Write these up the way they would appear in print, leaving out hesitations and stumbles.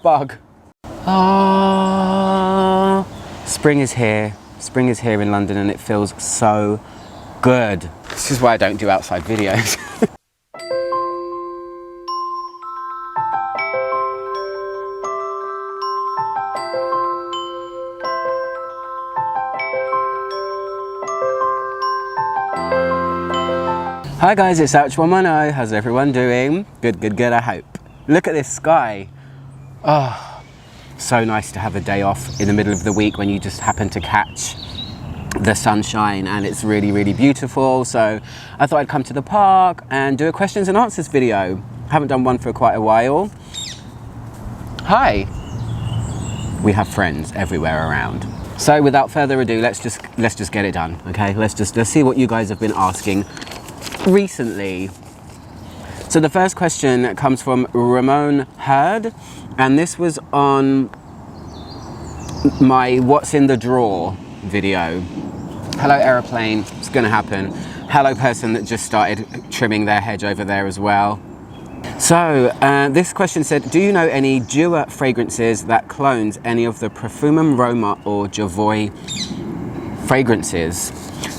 bug. Ah, spring is here. Spring is here in London and it feels so good. This is why I don't do outside videos. Hi guys, it's ALCHEMY. How's everyone doing? Good, good, good, I hope. Look at this sky. Oh, so nice to have a day off in the middle of the week when you just happen to catch the sunshine and it's really, really beautiful. So I thought I'd come to the park and do a questions and answers video. Haven't done one for quite a while. Hi. We have friends everywhere around. So without further ado, let's just get it done, okay? Let's see what you guys have been asking recently. So the first question comes from Ramon Hurd, and this was on my what's in the drawer video. Hello aeroplane, it's gonna happen. Hello person that just started trimming their hedge over there as well. So this question said, do you know any dupe fragrances that clones any of the Perfume, Roma or Jovoy fragrances?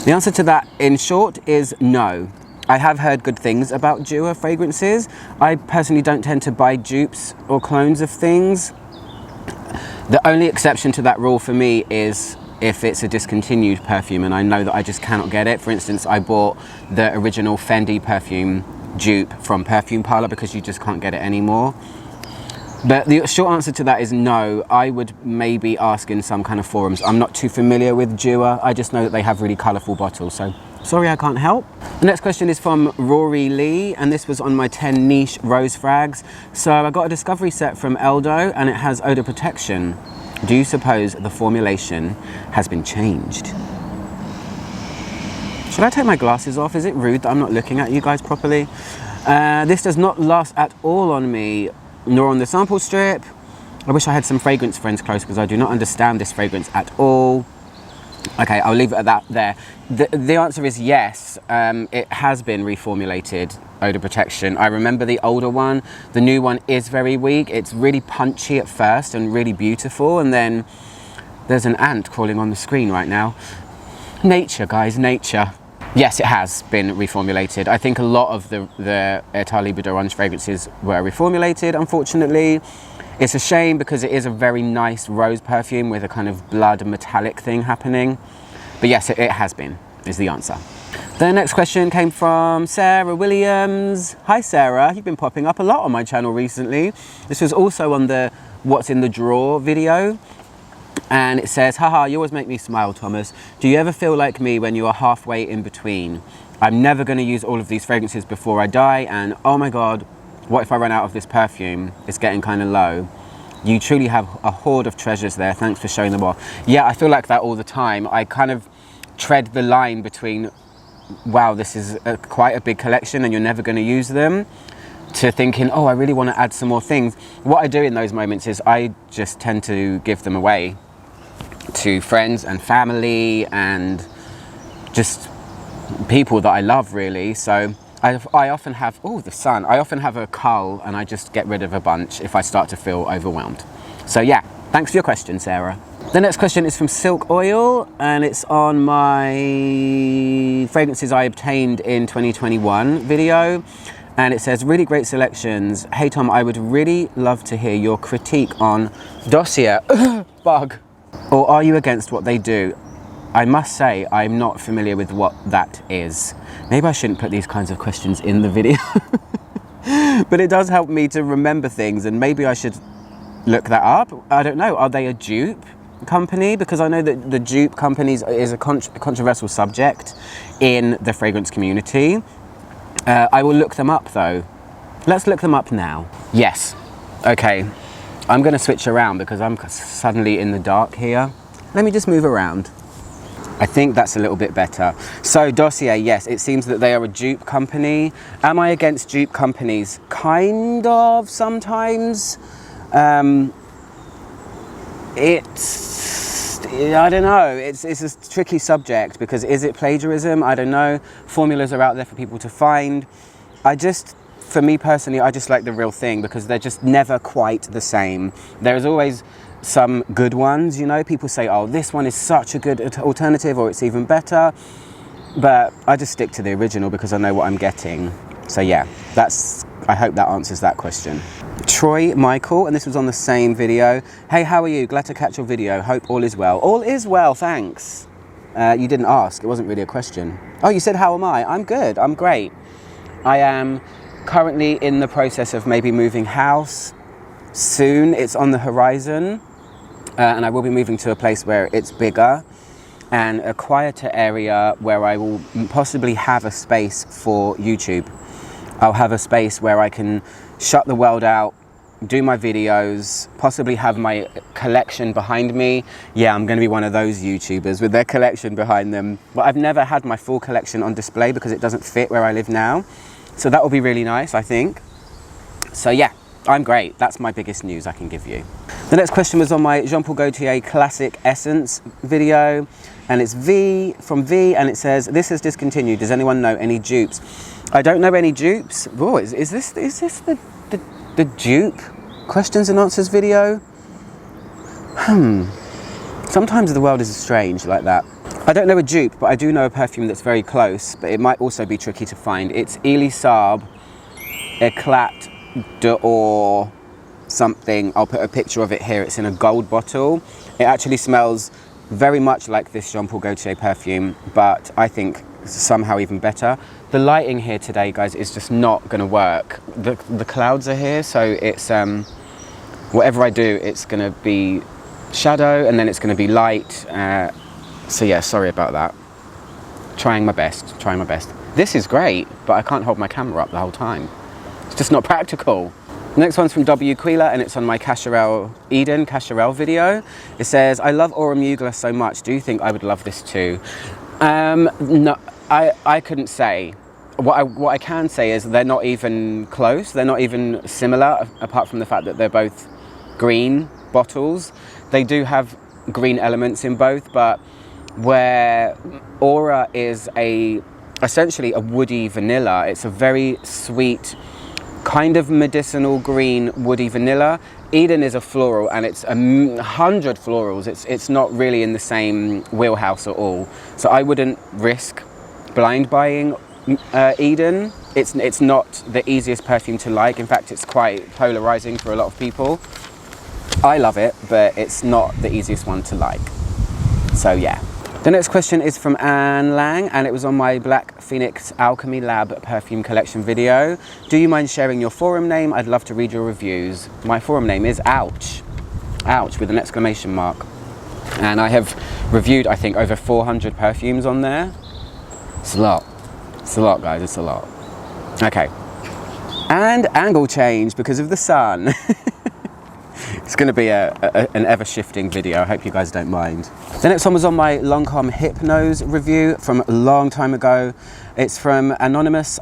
The answer to that in short is no. I have heard good things about dupe fragrances. I personally don't tend to buy dupes or clones of things. The only exception to that rule for me is if it's a discontinued perfume and I know that I just cannot get it. For instance, I bought the original Fendi perfume dupe from Perfume Parlor because you just can't get it anymore. But the short answer to that is no. I would maybe ask in some kind of forums. I'm not too familiar with dupe. I just know that they have really colourful bottles, so sorry I can't help. The next question is from Rory Lee, and this was on my 10 niche rose frags. So I got a discovery set from Eldo and it has odour protection. Do you suppose the formulation has been changed? Should I take my glasses off? Is it rude that I'm not looking at you guys properly? This does not last at all on me, nor on the sample strip. I wish I had some fragrance friends close because I do not understand this fragrance at all. Okay, I'll leave it at that there. The answer is yes, it has been reformulated, odour protection. I remember the older one. The new one is very weak. It's really punchy at first and really beautiful, and then there's an ant crawling on the screen right now. Nature, guys, nature. Yes, it has been reformulated. I think a lot of the Etat Libre d'Orange fragrances were reformulated, unfortunately. It's a shame because it is a very nice rose perfume with a kind of blood metallic thing happening. But yes, it has been, is the answer. The next question came from Sarah Williams. Hi Sarah, you've been popping up a lot on my channel recently. This was also on the What's in the Drawer video. And it says, haha, you always make me smile, Thomas. Do you ever feel like me when you are halfway in between? I'm never gonna use all of these fragrances before I die, and oh my God, what if I run out of this perfume? It's getting kind of low. You truly have a hoard of treasures there. Thanks for showing them off. Yeah, I feel like that all the time. I kind of tread the line between, wow, this is quite a big collection and you're never going to use them, to thinking, oh, I really want to add some more things. What I do in those moments is I just tend to give them away to friends and family and just people that I love, really. So I often have, oh, the sun. I often have a cull and I just get rid of a bunch if I start to feel overwhelmed. So yeah, thanks for your question, Sarah. The next question is from Silk Oil, and it's on my fragrances I obtained in 2021 video. And it says, really great selections. Hey Tom, I would really love to hear your critique on Dossier, bug. Or are you against what they do? I must say, I'm not familiar with what that is. Maybe I shouldn't put these kinds of questions in the video. But it does help me to remember things, and maybe I should look that up. I don't know, are they a dupe company? Because I know that the dupe companies is a controversial subject in the fragrance community. I will look them up though. Let's look them up now. Yes, okay. I'm gonna switch around because I'm suddenly in the dark here. Let me just move around. I think that's a little bit better. So Dossier, yes, it seems that they are a dupe company. Am I against dupe companies? Kind of, sometimes. I don't know, it's a tricky subject because is it plagiarism? I don't know. Formulas are out there for people to find. I just for me personally, I just like the real thing because they're just never quite the same. There's always some good ones, you know. People say, oh, this one is such a good alternative, or it's even better. But I just stick to the original because I know what I'm getting. So yeah, I hope that answers that question. Troy Michael, and this was on the same video. Hey, how are you? Glad to catch your video. Hope all is well. All is well, thanks. You didn't ask, it wasn't really a question. Oh, you said, how am I? I'm good, I'm great. I am currently in the process of maybe moving house soon. It's on the horizon, and I will be moving to a place where it's bigger and a quieter area where I will possibly have a space for YouTube. I'll have a space where I can shut the world out, do my videos, possibly have my collection behind me. Yeah, I'm going to be one of those YouTubers with their collection behind them. But I've never had my full collection on display because it doesn't fit where I live now. So that will be really nice, I think. So yeah, I'm great. That's my biggest news I can give you. The next question was on my Jean Paul Gaultier Classic Essence video. And it's from V, and it says, this is discontinued. Does anyone know any dupes? I don't know any dupes. Whoa, is this the dupe questions and answers video? Sometimes the world is strange like that. I don't know a dupe, but I do know a perfume that's very close, but it might also be tricky to find. It's Elisab Eclat d'Or something. I'll put a picture of it here. It's in a gold bottle. It actually smells very much like this Jean Paul Gaultier perfume, but I think somehow even better. The lighting here today, guys, is just not going to work. The clouds are here, so it's whatever I do, it's going to be shadow and then it's going to be light. So yeah, sorry about that. Trying my best. This is great, but I can't hold my camera up the whole time. It's just not practical. Next one's from W. Quila, and it's on my Eden Cacharel video. It says, I love Aura Mugler so much. Do you think I would love this too? No, I couldn't say. What I can say is they're not even close. They're not even similar, apart from the fact that they're both green bottles. They do have green elements in both, but where Aura is essentially a woody vanilla, it's a very sweet, kind of medicinal green woody vanilla. Eden is a floral, and it's 100 florals. It's not really in the same wheelhouse at all. So I wouldn't risk blind buying Eden. It's not the easiest perfume to like. In fact, it's quite polarizing for a lot of people. I love it, but it's not the easiest one to like. So yeah. The next question is from Anne Lang, and it was on my Black Phoenix Alchemy Lab perfume collection video. Do you mind sharing your forum name? I'd love to read your reviews. My forum name is Ouch. Ouch with an exclamation mark. And I have reviewed, I think, over 400 perfumes on there. It's a lot. It's a lot, guys. It's a lot. Okay. And angle change because of the sun. It's going to be an ever-shifting video. I hope you guys don't mind. The next one was on my Lancôme Hypnose review from a long time ago. It's from Anonymous,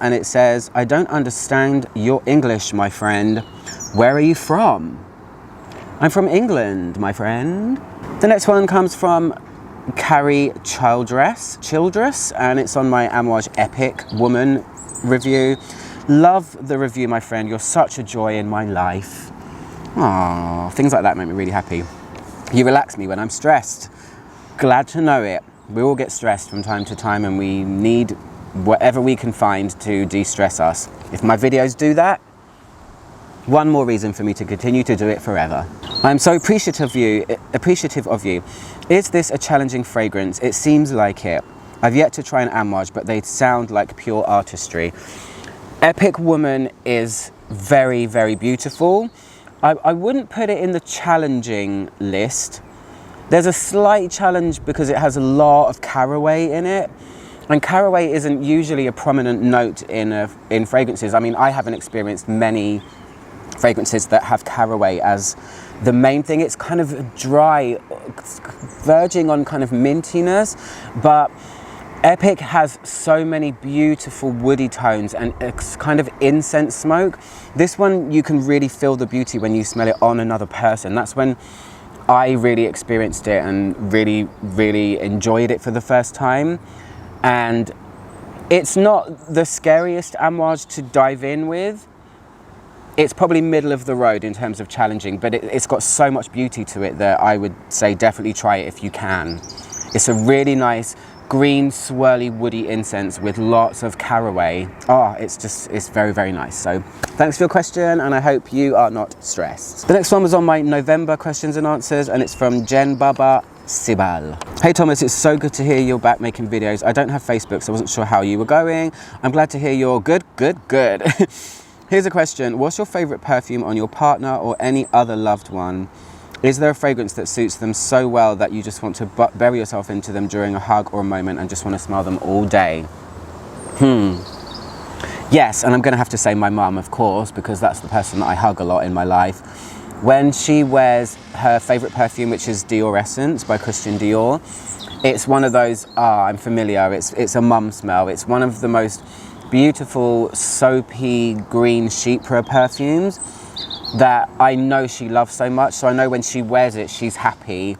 and it says, I don't understand your English, my friend. Where are you from? I'm from England, my friend. The next one comes from Carrie Childress, and it's on my Amouage Epic Woman review. Love the review, my friend. You're such a joy in my life. Aww, things like that make me really happy. You relax me when I'm stressed. Glad to know it. We all get stressed from time to time, and we need whatever we can find to de-stress us. If my videos do that, one more reason for me to continue to do it forever. I'm so appreciative of you. Is this a challenging fragrance? It seems like it. I've yet to try an Amouage, but they sound like pure artistry. Epic Woman is very, very beautiful. I wouldn't put it in the challenging list. There's a slight challenge because it has a lot of caraway in it. And caraway isn't usually a prominent note in fragrances. I mean, I haven't experienced many fragrances that have caraway as the main thing. It's kind of dry, verging on kind of mintiness, but Epic has so many beautiful woody tones and it's kind of incense smoke. This one, you can really feel the beauty when you smell it on another person. That's when I really experienced it and really, really enjoyed it for the first time. And It's not the scariest amouage to dive in with. It's probably middle of the road in terms of challenging, but it's got so much beauty to it that I would say definitely try it if you can. It's a really nice green, swirly, woody incense with lots of caraway. Oh, it's very, very nice. So thanks for your question, and I hope you are not stressed. The next one was on my November questions and answers, and it's from Jen Baba Sibal. Hey Thomas, it's so good to hear you're back making videos. I don't have Facebook, so I wasn't sure how you were going. I'm glad to hear you're good. Here's a question. What's your favorite perfume on your partner or any other loved one? Is there a fragrance that suits them so well that you just want to bury yourself into them during a hug or a moment and just want to smell them all day? Yes, and I'm going to have to say my mum, of course, because that's the person that I hug a lot in my life. When she wears her favourite perfume, which is Dior Essence by Christian Dior, it's one of those, I'm familiar, it's a mum smell. It's one of the most beautiful, soapy, green chypre perfumes that I know she loves so much. So I know when she wears it, she's happy,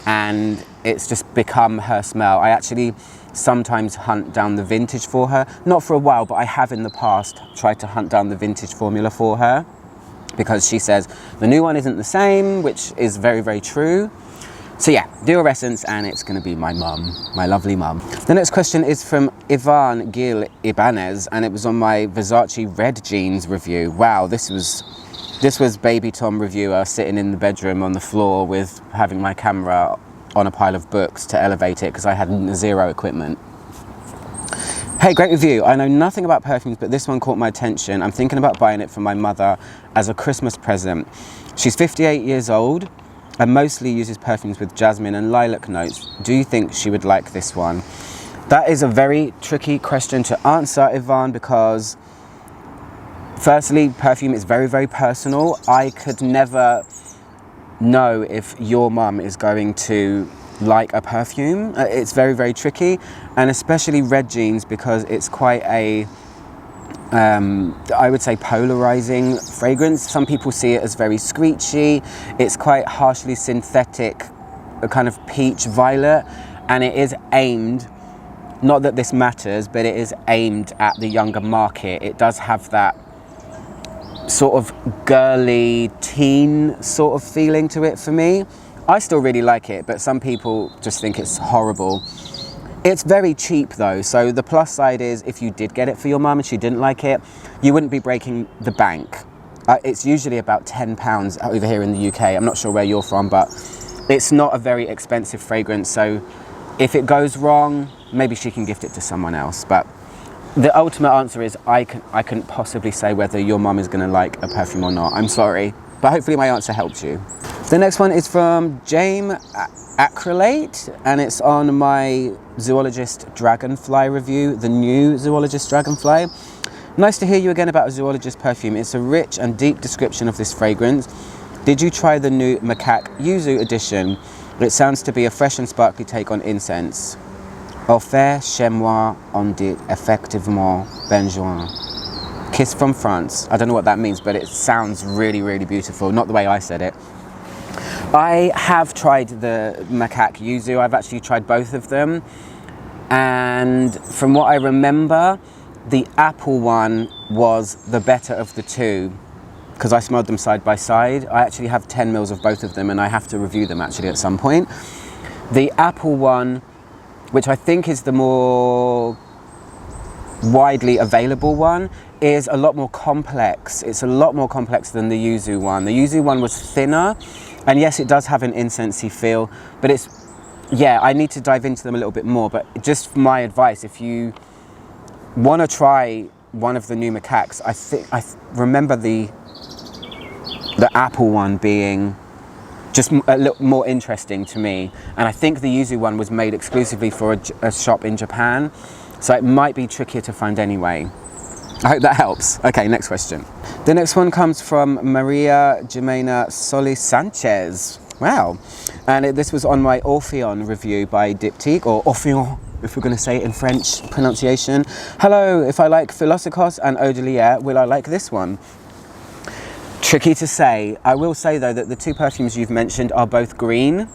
and it's just become her smell. I actually sometimes hunt down the vintage for her. Not for a while, but I have in the past tried to hunt down the vintage formula for her, because she says the new one isn't the same, which is very, very true. So yeah, Dior Essence, and it's going to be my mum, my lovely mum. The next question is from Ivan Gil Ibanez, and it was on my Versace Red Jeans review. Wow, this was Baby Tom reviewer sitting in the bedroom on the floor with having my camera on a pile of books to elevate it because I had zero equipment. Hey, great review. I know nothing about perfumes, but this one caught my attention. I'm thinking about buying it for my mother as a Christmas present. She's 58 years old and mostly uses perfumes with jasmine and lilac notes. Do you think she would like this one? That is a very tricky question to answer, Ivan, because firstly, perfume is very, very personal. I could never know if your mum is going to like a perfume. It's very, very tricky, and especially Red Jeans, because it's quite a I would say polarizing fragrance. Some people see it as very screechy. It's quite harshly synthetic, a kind of peach violet, and it is aimed, not that this matters, but it is aimed at the younger market. It does have that sort of girly teen sort of feeling to it for me. I still really like it, but some people just think it's horrible. It's very cheap though, so the plus side is if you did get it for your mum and she didn't like it, you wouldn't be breaking the bank. It's usually about £10 over here in the UK. I'm not sure where you're from, but it's not a very expensive fragrance, so if it goes wrong, maybe she can gift it to someone else. But the ultimate answer is I couldn't possibly say whether your mum is going to like a perfume or not. I'm sorry, but hopefully my answer helped you. The next one is from James Acrylate, and it's on my Zoologist Dragonfly review, the new Zoologist Dragonfly. Nice to hear you again about a Zoologist perfume. It's a rich and deep description of this fragrance. Did you try the new Macaque Yuzu edition? It sounds to be a fresh and sparkly take on incense. Offert chez moi, on dit effectivement bonjour. Kiss from France. I don't know what that means, but it sounds really, really beautiful. Not the way I said it. I have tried the Macaque Yuzu. I've actually tried both of them. And from what I remember, the apple one was the better of the two, because I smelled them side by side. I actually have 10 mils of both of them, and I have to review them actually at some point. The apple one, which I think is the more widely available one, is a lot more complex. It's a lot more complex than the Yuzu one. The Yuzu one was thinner, and yes, it does have an incensey feel, but it's, yeah, I need to dive into them a little bit more. But just my advice, if you want to try one of the new Macaques, I remember the apple one being just a little more interesting to me, and I think the Yuzu one was made exclusively for a shop in Japan, so it might be trickier to find anyway. I hope that helps. Okay, next question. The next one comes from Maria Jimena Solis Sanchez. Wow. And this was on my Orpheon review by Diptyque, or Orpheon, if we're going to say it in French pronunciation. Hello, if I like Philosophos and Eau de Lier, will I like this one? Tricky to say. I will say though that the two perfumes you've mentioned are both green.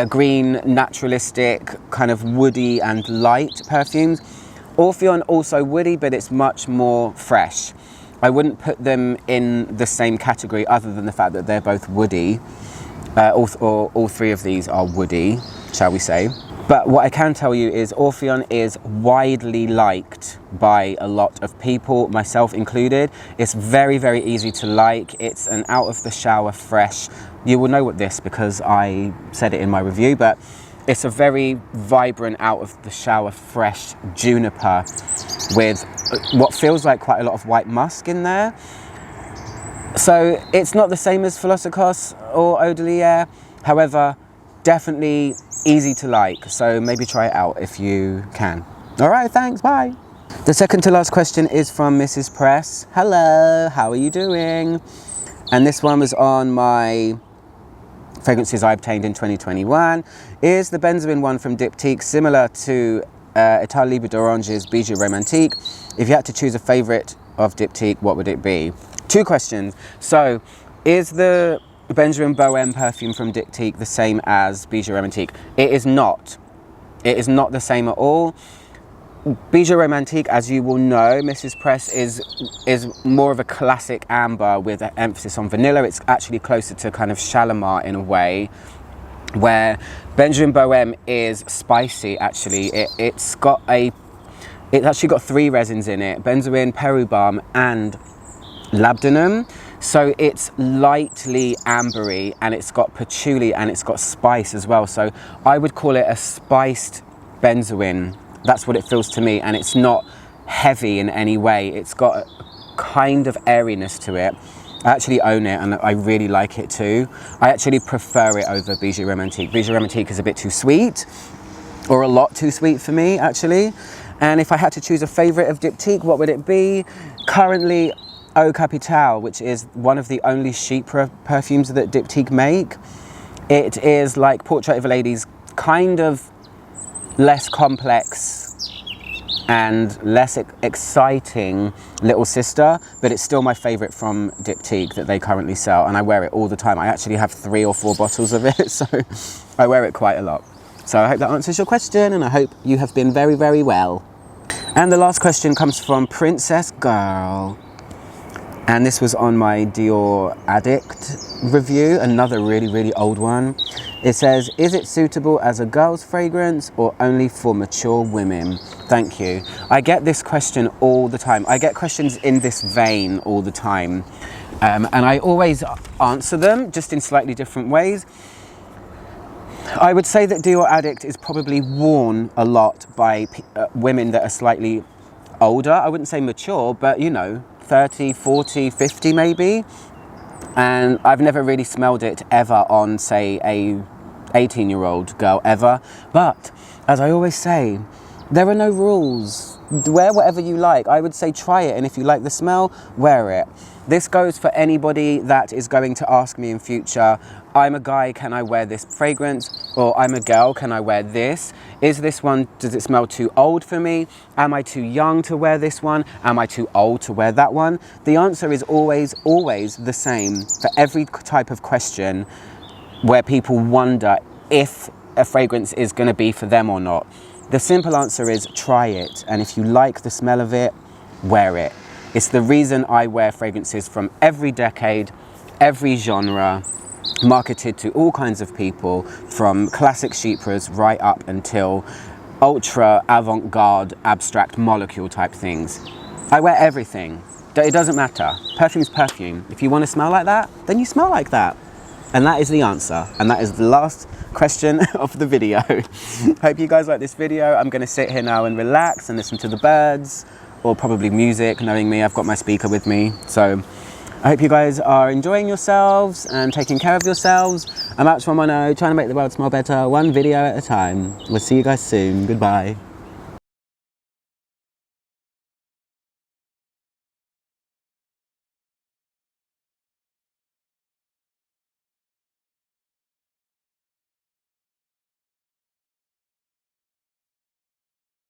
Green, naturalistic, kind of woody and light perfumes. Orpheon also woody, but it's much more fresh. I wouldn't put them in the same category other than the fact that they're both woody. All three of these are woody, shall we say. But what I can tell you is Orpheon is widely liked by a lot of people, myself included. It's very, very easy to like. It's an out of the shower fresh. You will know what this because I said it in my review, but it's a very vibrant out of the shower fresh juniper with what feels like quite a lot of white musk in there. So it's not the same as Philosopos or Eau de Lier. However, definitely easy to like, so maybe try it out if you can. All right, thanks, bye. The second to last question is from Mrs. Press. Hello, how are you doing? And this one was on my fragrances I obtained in 2021. Is the benzoin one from Diptyque similar to État Libre d'Orange's Bijou Romantique? If you had to choose a favorite of Diptyque, what would it be? Two questions. So, is the benzoin Bohème perfume from Diptyque the same as Bijou Romantique? It is not. It is not the same at all. Bijou Romantique, as you will know, Mrs. Press, is more of a classic amber with an emphasis on vanilla. It's actually closer to kind of Shalimar in a way, where benzoin Bohème is spicy. Actually, it's actually got three resins in it: benzoin, perubum, and labdanum. So it's lightly ambery, and it's got patchouli, and it's got spice as well. So I would call it a spiced benzoin. That's what it feels to me, and it's not heavy in any way. It's got a kind of airiness to it. I actually own it, and I really like it too. I actually prefer it over Bijou Romantique. Bijou Romantique is a bit too sweet, or a lot too sweet for me, actually. And if I had to choose a favorite of Diptyque, what would it be? Currently, Eau Capitale, which is one of the only sheep perfumes that Diptyque make. It is like Portrait of a Lady's kind of less complex and less exciting little sister, but it's still my favorite from Diptyque that they currently sell, and I wear it all the time. I actually have 3 or 4 bottles of it, so I wear it quite a lot. So I hope that answers your question, and I hope you have been very, very well. And the last question comes from Princess Girl. And this was on my Dior Addict review, another really, really old one. It says, is it suitable as a girl's fragrance or only for mature women? Thank you. I get this question all the time. I get questions in this vein all the time. And I always answer them, just in slightly different ways. I would say that Dior Addict is probably worn a lot by women that are slightly older. I wouldn't say mature, but you know, 30, 40, 50 maybe. And I've never really smelled it ever on, say, a 18-year-old girl ever. But as I always say, there are no rules. Wear whatever you like. I would say try it, and if you like the smell, wear it. This goes for anybody that is going to ask me in future, I'm a guy, can I wear this fragrance? Or I'm a girl, can I wear this? Is this one, does it smell too old for me? Am I too young to wear this one? Am I too old to wear that one? The answer is always, always the same for every type of question where people wonder if a fragrance is going to be for them or not. The simple answer is try it, and if you like the smell of it, wear it. It's the reason I wear fragrances from every decade, every genre, marketed to all kinds of people, from classic chypres right up until ultra avant-garde, abstract molecule type things. I wear everything. It doesn't matter. Perfume's perfume. If you want to smell like that, then you smell like that. And that is the answer. And that is the last question of the video. Hope you guys like this video. I'm going to sit here now and relax and listen to the birds, or probably music. Knowing me, I've got my speaker with me. So I hope you guys are enjoying yourselves and taking care of yourselves. I'm out to trying to make the world smell better, one video at a time. We'll see you guys soon. Goodbye.